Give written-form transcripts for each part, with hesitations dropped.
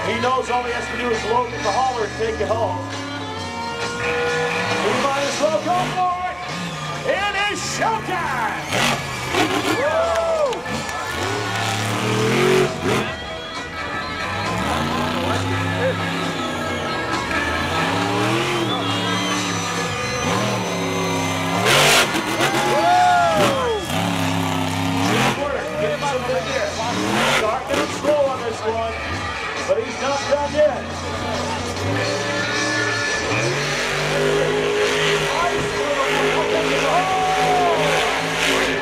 He knows all he has to do is load in the hauler and take it home. He might as well go for it. It is showtime! Woo! Starting out slow on this one, but he's not done yet.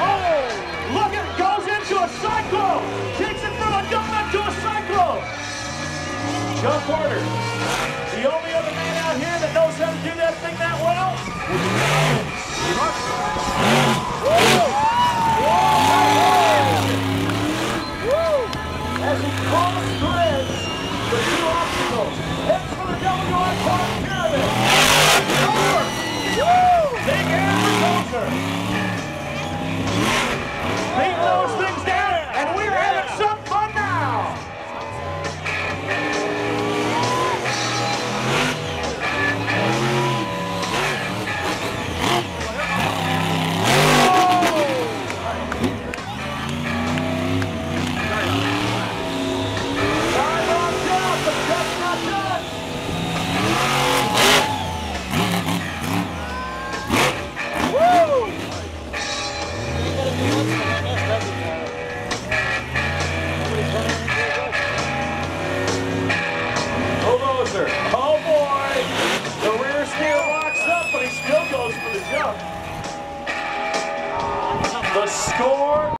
Oh! Look, it goes into a cyclone. Takes it from a donut to a cyclone. John Porter, the only other man out here that knows how to do that thing that well. As he calls grids for two obstacles. Heads for the WI pyramid. Over. Woo! Big hand for Bulldozer. Beat those things down, and we're having some fun now. Oh boy, the rear steer locks up, but he still goes for the jump. The score